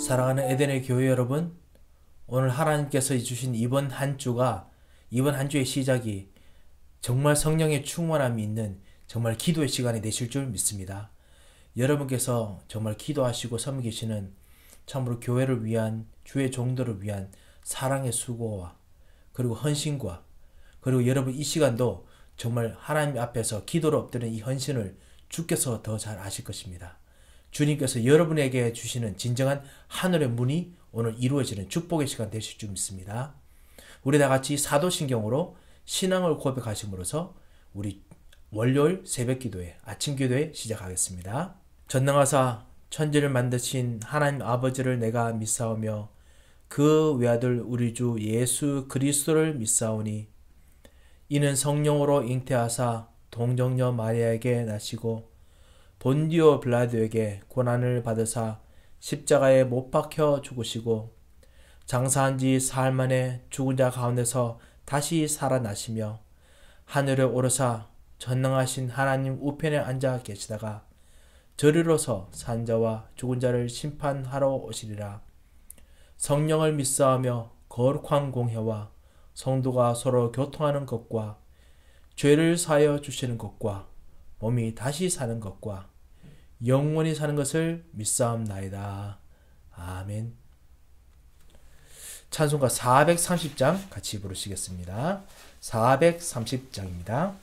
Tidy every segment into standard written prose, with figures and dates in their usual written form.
사랑하는 에덴의 교회 여러분, 오늘 하나님께서 주신 이번 한 주의 시작이 정말 성령의 충만함이 있는 정말 기도의 시간이 되실 줄 믿습니다. 여러분께서 정말 기도하시고 섬기시는 참으로 교회를 위한, 주의 종들을 위한 사랑의 수고와 그리고 헌신과, 그리고 여러분 이 시간도 정말 하나님 앞에서 기도로 엎드리는 이 헌신을 주께서 더 잘 아실 것입니다. 주님께서 여러분에게 주시는 진정한 하늘의 문이 오늘 이루어지는 축복의 시간 되실 줄 믿습니다. 우리 다 같이 사도신경으로 신앙을 고백하심으로써 우리 월요일 새벽 기도회, 아침 기도회 시작하겠습니다. 전능하사 천지를 만드신 하나님 아버지를 내가 믿사오며 그 외아들 우리 주 예수 그리스도를 믿사오니 이는 성령으로 잉태하사 동정녀 마리아에게 나시고 본디오 빌라도에게 고난을 받으사 십자가에 못 박혀 죽으시고 장사한 지 사흘 만에 죽은 자 가운데서 다시 살아나시며 하늘에 오르사 전능하신 하나님 우편에 앉아 계시다가 저리로서 산 자와 죽은 자를 심판하러 오시리라. 성령을 믿사하며 거룩한 공회와 성도가 서로 교통하는 것과 죄를 사하여 주시는 것과 몸이 다시 사는 것과 영원히 사는 것을 믿사옵나이다. 아멘. 찬송가 430장 같이 부르시겠습니다. 430장입니다.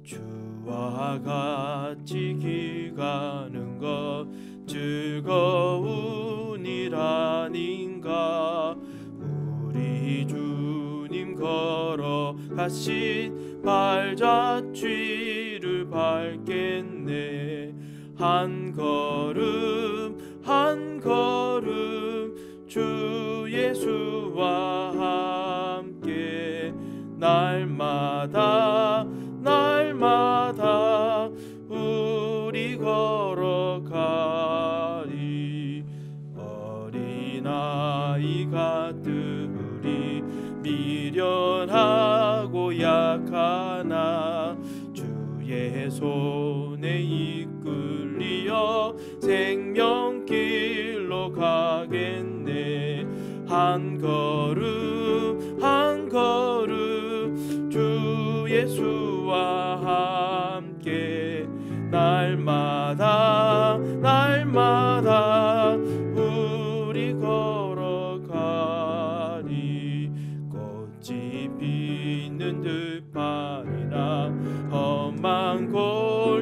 주와 같이 기가는 것 즐거운 일 아닌가. 우리 주님 걸어가신 발자취를 밟겠네. 한 걸음 한 걸음 주 예수와 함께 날마다 날마다 우리 걸어가리. 어린아이 같으리 미련하고 약하나 주의 손에 이끌리어 생명길로 가겠네. 한 걸음 한 걸음 주 예수와 함께 날마다 날마다 우리 걸어가리. 꽃이 피는 들판이나 험한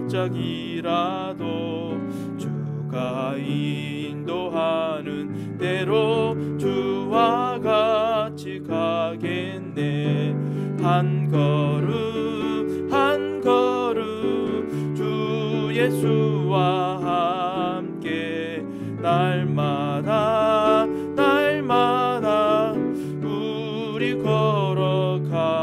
골짜기라도 주가 인도하는 대로 주와 같이 가겠네. 한 걸음 한 걸음 주 예수와 함께 날마다 날마다 우리 걸어가리.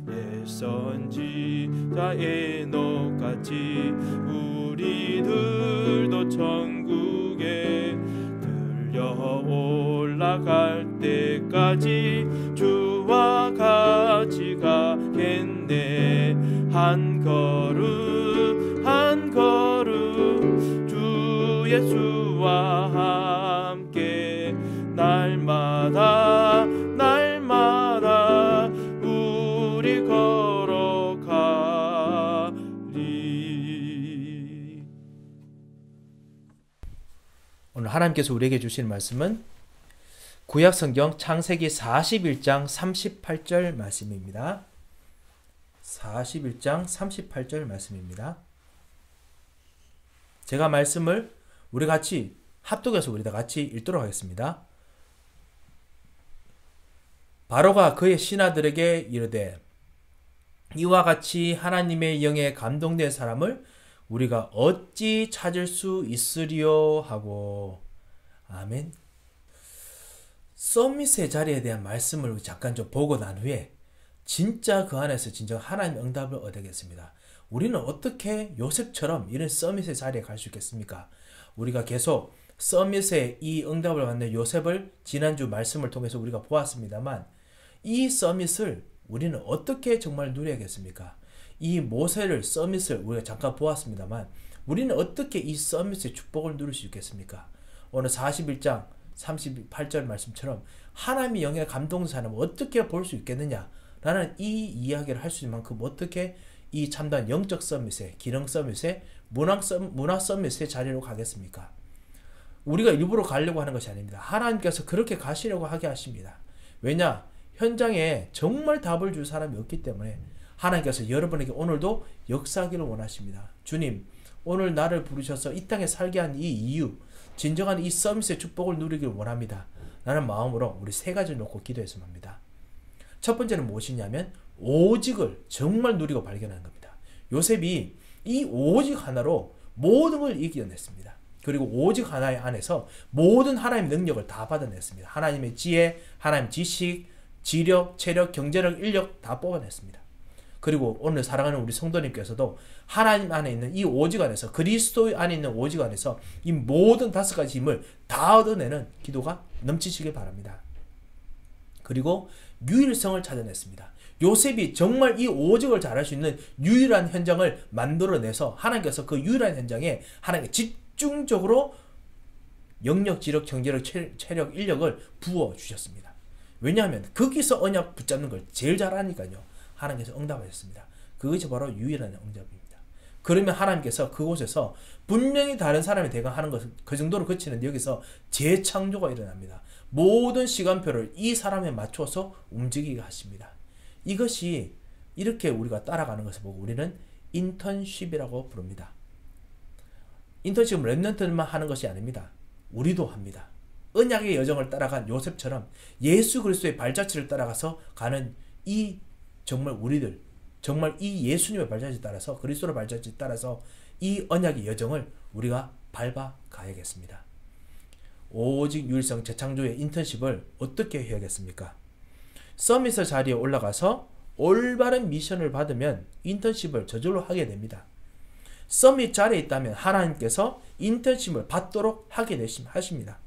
옛 선지자 에녹같이 우리들도 천국에 들려 올라갈 때까지 주와 같이 가겠네. 한 걸음 한 걸음 주 예수와 함께 날마다 날마다 우리 걸어가리. 오늘 하나님께서 우리에게 주신 말씀은 구약성경 창세기 41장 38절 말씀입니다. 41장 38절 말씀입니다. 제가 말씀을 우리 같이 합독해서 우리 다 같이 읽도록 하겠습니다. 바로가 그의 신하들에게 이르되 이와 같이 하나님의 영에 감동된 사람을 우리가 어찌 찾을 수 있으리요 하고. 아멘. 서밋의 자리에 대한 말씀을 잠깐 좀 보고 난 후에 진짜 그 안에서 진정 하나님의 응답을 얻겠습니다. 우리는 어떻게 요셉처럼 이런 서밋의 자리에 갈 수 있겠습니까? 우리가 계속 서밋의 이 응답을 받는 요셉을 지난주 말씀을 통해서 우리가 보았습니다만 이 서밋을 우리는 어떻게 정말 누려야겠습니까? 이 모세를 서밋을 우리가 잠깐 보았습니다만 우리는 어떻게 이 서밋의 축복을 누릴 수 있겠습니까? 오늘 41장 38절 말씀처럼 하나님의 영에 감동된 사람은 어떻게 볼 수 있겠느냐 라는 이 이야기를 할 수 있는 만큼 어떻게 이 참다운 영적 서밋의 기능 서밋의 문화 서밋의 자리로 가겠습니까? 우리가 일부러 가려고 하는 것이 아닙니다. 하나님께서 그렇게 가시려고 하게 하십니다. 왜냐? 현장에 정말 답을 줄 사람이 없기 때문에 하나님께서 여러분에게 오늘도 역사하기를 원하십니다. 주님, 오늘 나를 부르셔서 이 땅에 살게 한 이 이유, 진정한 이 서밋의 축복을 누리길 원합니다. 라는 마음으로 우리 세 가지를 놓고 기도했으면 합니다. 첫 번째는 무엇이냐면 오직을 정말 누리고 발견하는 겁니다. 요셉이 이 오직 하나로 모든 걸 이겨냈습니다. 그리고 오직 하나의 안에서 모든 하나님의 능력을 다 받아냈습니다. 하나님의 지혜, 하나님의 지식, 지력, 체력, 경제력, 인력 다 뽑아냈습니다. 그리고 오늘 사랑하는 우리 성도님께서도 하나님 안에 있는 이 오직 안에서 그리스도 안에 있는 오직 안에서 이 모든 5가지 힘을 다 얻어내는 기도가 넘치시길 바랍니다. 그리고 유일성을 찾아냈습니다. 요셉이 정말 이 오직을 잘할 수 있는 유일한 현장을 만들어내서 하나님께서 그 유일한 현장에 하나님께 집중적으로 영역, 지력, 경제력, 체력, 인력을 부어주셨습니다. 왜냐하면 거기서 언약 붙잡는 걸 제일 잘하니까요. 하나님께서 응답하셨습니다. 그것이 바로 유일한 응답입니다. 그러면 하나님께서 그곳에서 분명히 다른 사람이 대강하는 것을 그 정도로 그치는데 여기서 재창조가 일어납니다. 모든 시간표를 이 사람에 맞춰서 움직이게 하십니다. 이것이 이렇게 우리가 따라가는 것을 보고 우리는 인턴십이라고 부릅니다. 인턴십은 렘넌트만 하는 것이 아닙니다. 우리도 합니다. 언약의 여정을 따라간 요셉처럼 예수 그리스도의 발자취를 따라가서 가는 이 정말 우리들, 정말 이 예수님의 발자취에 따라서 그리스도의 발자취에 따라서 이 언약의 여정을 우리가 밟아 가야겠습니다. 오직 유일성 재창조의 인턴십을 어떻게 해야겠습니까? 서밋의 자리에 올라가서 올바른 미션을 받으면 인턴십을 저절로 하게 됩니다. 서밋 자리에 있다면 하나님께서 인턴십을 받도록 하게 하십니다.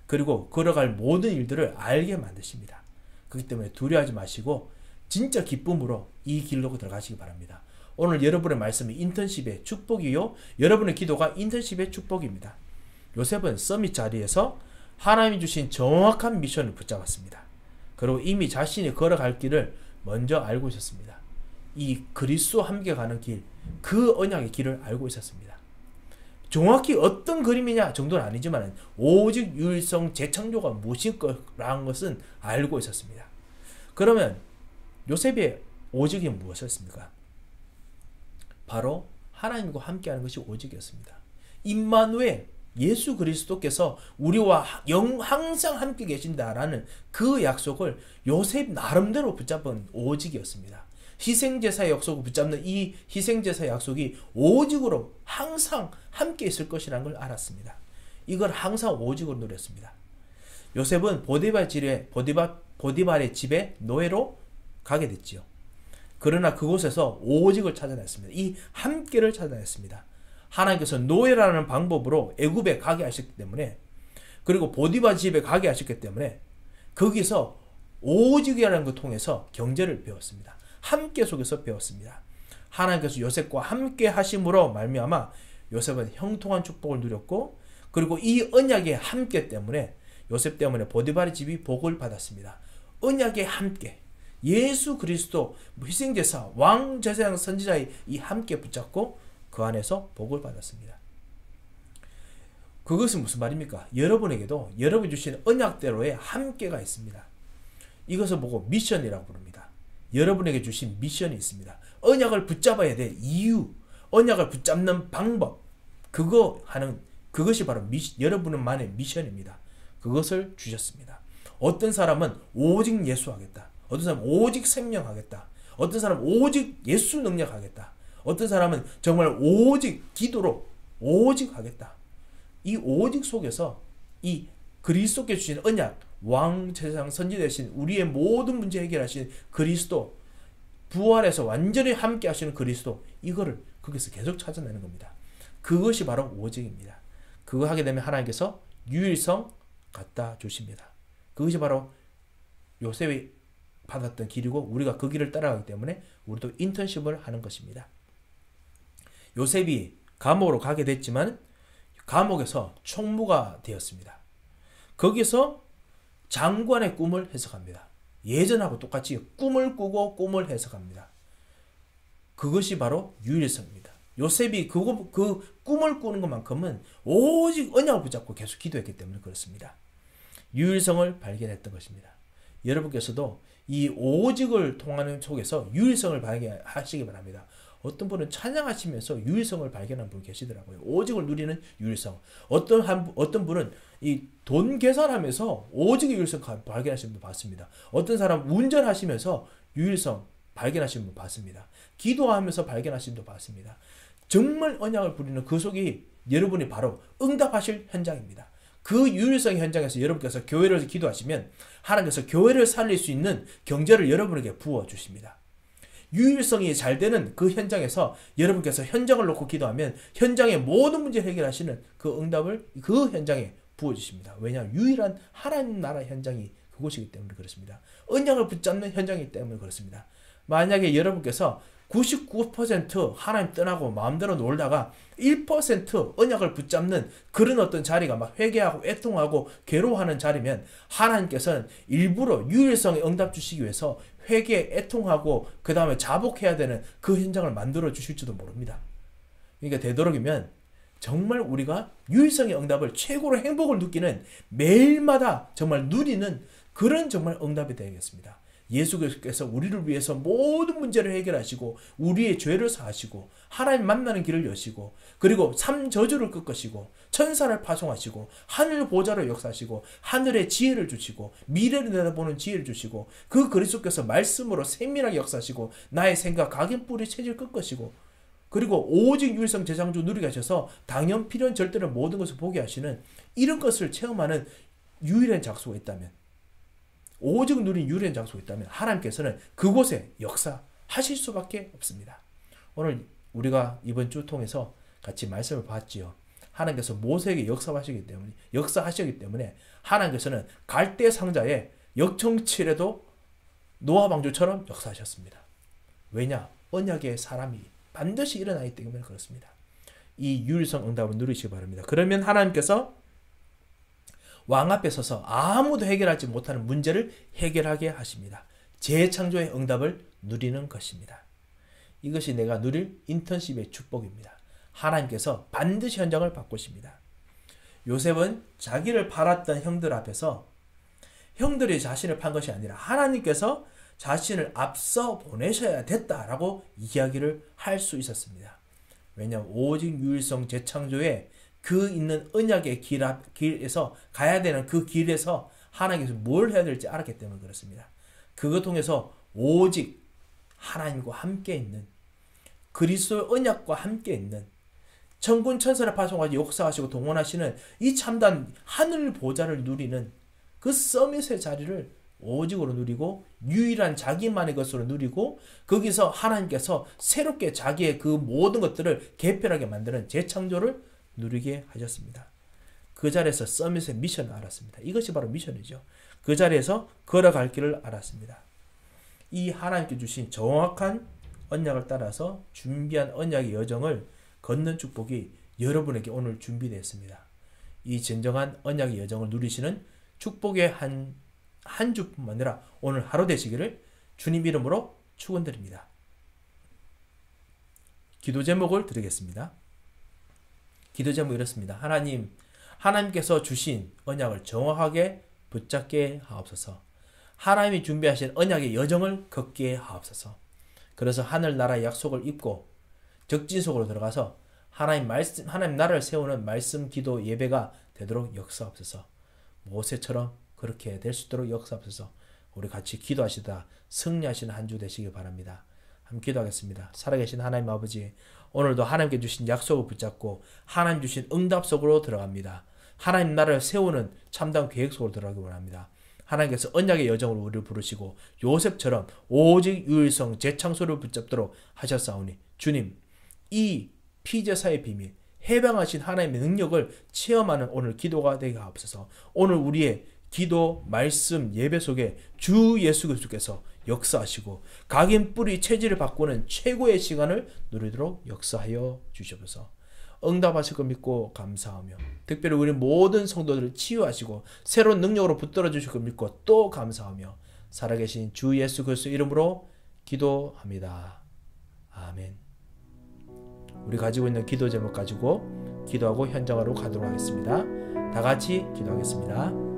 그리고 걸어갈 모든 일들을 알게 만드십니다. 그렇기 때문에 두려워하지 마시고 진짜 기쁨으로 이 길로 들어가시기 바랍니다. 오늘 여러분의 말씀이 인턴십의 축복이요. 여러분의 기도가 인턴십의 축복입니다. 요셉은 서밋 자리에서 하나님이 주신 정확한 미션을 붙잡았습니다. 그리고 이미 자신이 걸어갈 길을 먼저 알고 있었습니다. 이 그리스도와 함께 가는 길, 그 언약의 길을 알고 있었습니다. 정확히 어떤 그림이냐 정도는 아니지만 오직 유일성 재창조가 무엇일까라는 것은 알고 있었습니다. 그러면 요셉의 오직이 무엇이었습니까? 바로 하나님과 함께하는 것이 오직이었습니다. 임마누엘, 예수 그리스도께서 우리와 항상 함께 계신다라는 그 약속을 요셉 나름대로 붙잡은 오직이었습니다. 희생제사의 약속을 붙잡는 이 희생제사의 약속이 오직으로 항상 함께 있을 것이라는 걸 알았습니다. 이걸 항상 오직으로 누렸습니다. 요셉은 보디발의 집에 노예로 가게 됐지요. 그러나 그곳에서 오직을 찾아냈습니다. 이 함께를 찾아냈습니다. 하나님께서 노예라는 방법으로 애굽에 가게 하셨기 때문에, 그리고 보디발 집에 가게 하셨기 때문에 거기서 오직이라는 것을 통해서 경제를 배웠습니다. 함께 속에서 배웠습니다. 하나님께서 요셉과 함께 하심으로 말미암아 요셉은 형통한 축복을 누렸고, 그리고 이 언약의 함께 때문에 요셉 때문에 보디발의 집이 복을 받았습니다. 언약의 함께, 예수 그리스도 희생제사, 왕, 제사장, 선지자의 이 함께 붙잡고 그 안에서 복을 받았습니다. 그것은 무슨 말입니까? 여러분에게도 여러분이 주신 언약대로의 함께가 있습니다. 이것을 보고 미션이라고 부릅니다. 여러분에게 주신 미션이 있습니다. 언약을 붙잡아야 될 이유, 언약을 붙잡는 방법, 그것이 바로 여러분만의 미션입니다. 그것을 주셨습니다. 어떤 사람은 오직 예수하겠다. 어떤 사람은 오직 생명하겠다. 어떤 사람은 오직 예수 능력하겠다. 어떤 사람은 정말 오직 기도로 오직 하겠다. 이 오직 속에서 이 그리스도께 주신 언약, 왕, 제사장, 선지 되신 우리의 모든 문제 해결하신 그리스도, 부활해서 완전히 함께 하시는 그리스도, 이거를 거기서 계속 찾아내는 겁니다. 그것이 바로 오직입니다. 그거 하게 되면 하나님께서 유일성 갖다 주십니다. 그것이 바로 요셉의 받았던 길이고 우리가 그 길을 따라가기 때문에 우리도 인턴십을 하는 것입니다. 요셉이 감옥으로 가게 됐지만 감옥에서 총무가 되었습니다. 거기서 장관의 꿈을 해석합니다. 예전하고 똑같이 꿈을 꾸고 꿈을 해석합니다. 그것이 바로 유일성입니다. 요셉이 그 꿈을 꾸는 것만큼은 오직 언약을 붙잡고 계속 기도했기 때문에 그렇습니다. 유일성을 발견했던 것입니다. 여러분께서도 이 오직을 통하는 속에서 유일성을 발견하시기 바랍니다. 어떤 분은 찬양하시면서 유일성을 발견한 분 계시더라고요. 오직을 누리는 유일성. 어떤 분은 이 돈 계산하면서 오직의 유일성 발견하시는 분 봤습니다. 어떤 사람 운전하시면서 유일성 발견하시는 분 봤습니다. 기도하면서 발견하시는 분 봤습니다. 정말 언약을 부리는 그 속이 여러분이 바로 응답하실 현장입니다. 그 유일성 현장에서 여러분께서 교회를 기도하시면 하나님께서 교회를 살릴 수 있는 경제를 여러분에게 부어주십니다. 유일성이 잘 되는 그 현장에서 여러분께서 현장을 놓고 기도하면 현장의 모든 문제를 해결하시는 그 응답을 그 현장에 부어주십니다. 왜냐하면 유일한 하나님 나라 현장이 그곳이기 때문에 그렇습니다. 언약을 붙잡는 현장이기 때문에 그렇습니다. 만약에 여러분께서 99% 하나님 떠나고 마음대로 놀다가 1% 언약을 붙잡는 그런 어떤 자리가 막 회개하고 애통하고 괴로워하는 자리면 하나님께서는 일부러 유일성에 응답 주시기 위해서 회개, 애통하고 그 다음에 자복해야 되는 그 현장을 만들어 주실지도 모릅니다. 그러니까 되도록이면 정말 우리가 유일성의 응답을 최고로 행복을 느끼는 매일마다 정말 누리는 그런 정말 응답이 되겠습니다. 예수께서 우리를 위해서 모든 문제를 해결하시고 우리의 죄를 사하시고 하나님 만나는 길을 여시고 그리고 삼저주를 꺾으시고 천사를 파송하시고 하늘 보좌로 역사하시고 하늘의 지혜를 주시고 미래를 내다보는 지혜를 주시고 그 그리스도께서 말씀으로 세밀하게 역사하시고 나의 생각 각인뿌리 체질 꺾으시고 그리고 오직 유일성 재창조 누리게 하셔서 당연 필연 절대로 모든 것을 보게 하시는 이런 것을 체험하는 유일한 장소가 있다면 오직 누린 유일한 장소가 있다면 하나님께서는 그곳에 역사하실 수밖에 없습니다. 오늘 우리가 이번 주 통해서 같이 말씀을 봤지요. 하나님께서 모세에게 역사하시기 때문에 하나님께서는 갈대 상자에 역청칠에도 노아 방주처럼 역사하셨습니다. 왜냐? 언약의 사람이 반드시 일어나기 때문에 그렇습니다. 이 유일성 응답을 누리시기 바랍니다. 그러면 하나님께서 왕 앞에 서서 아무도 해결하지 못하는 문제를 해결하게 하십니다. 재창조의 응답을 누리는 것입니다. 이것이 내가 누릴 인턴십의 축복입니다. 하나님께서 반드시 현장을 바꾸십니다. 요셉은 자기를 팔았던 형들 앞에서 형들이 자신을 판 것이 아니라 하나님께서 자신을 앞서 보내셔야 됐다라고 이야기를 할 수 있었습니다. 왜냐하면 오직 유일성 재창조에 그 있는 언약의 길에서 가야 되는 그 길에서 하나님께서 뭘 해야 될지 알았기 때문에 그렇습니다. 그것 통해서 오직 하나님과 함께 있는 그리스도의 언약과 함께 있는 천군 천사를 파송하시 역사하시고 동원하시는 이 참단 하늘 보좌를 누리는 그 서밋의 자리를 오직으로 누리고 유일한 자기만의 것으로 누리고 거기서 하나님께서 새롭게 자기의 그 모든 것들을 개편하게 만드는 재창조를 누리게 하셨습니다. 그 자리에서 서밋의 미션을 알았습니다. 이것이 바로 미션이죠. 그 자리에서 걸어갈 길을 알았습니다. 이 하나님께 주신 정확한 언약을 따라서 준비한 언약의 여정을 걷는 축복이 여러분에게 오늘 준비되어 있습니다. 이 진정한 언약의 여정을 누리시는 축복의 한 주뿐만 아니라 오늘 하루 되시기를 주님 이름으로 축원드립니다. 기도 제목을 드리겠습니다. 기도 제목 이렇습니다. 하나님께서 주신 언약을 정확하게 붙잡게 하옵소서. 하나님이 준비하신 언약의 여정을 걷게 하옵소서. 그래서 하늘나라의 약속을 입고 적진 속으로 들어가서 하나님 나라를 세우는 말씀, 기도, 예배가 되도록 역사옵소서. 모세처럼 그렇게 될 수 있도록 역사옵소서. 우리 같이 기도하시다 승리하시는 한 주 되시길 바랍니다. 함께 기도하겠습니다. 살아계신 하나님 아버지, 오늘도 하나님께 주신 약속을 붙잡고 하나님 주신 응답 속으로 들어갑니다. 하나님 나라를 세우는 참다운 계획 속으로 들어가기 원합니다. 하나님께서 언약의 여정으로 우리를 부르시고 요셉처럼 오직 유일성 재창조를 붙잡도록 하셨사오니 주님, 이 피제사의 비밀, 해방하신 하나님의 능력을 체험하는 오늘 기도가 되게 하옵소서. 오늘 우리의 기도, 말씀, 예배 속에 주 예수 그리스도께서 역사하시고 각인 뿌리 체질을 바꾸는 최고의 시간을 누리도록 역사하여 주시옵소서. 응답하실 것 믿고 감사하며 특별히 우리 모든 성도들을 치유하시고 새로운 능력으로 붙들어 주실 것 믿고 또 감사하며 살아계신 주 예수 그리스도 이름으로 기도합니다. 아멘. 우리 가지고 있는 기도 제목 가지고 기도하고 현장으로 가도록 하겠습니다. 다 같이 기도하겠습니다.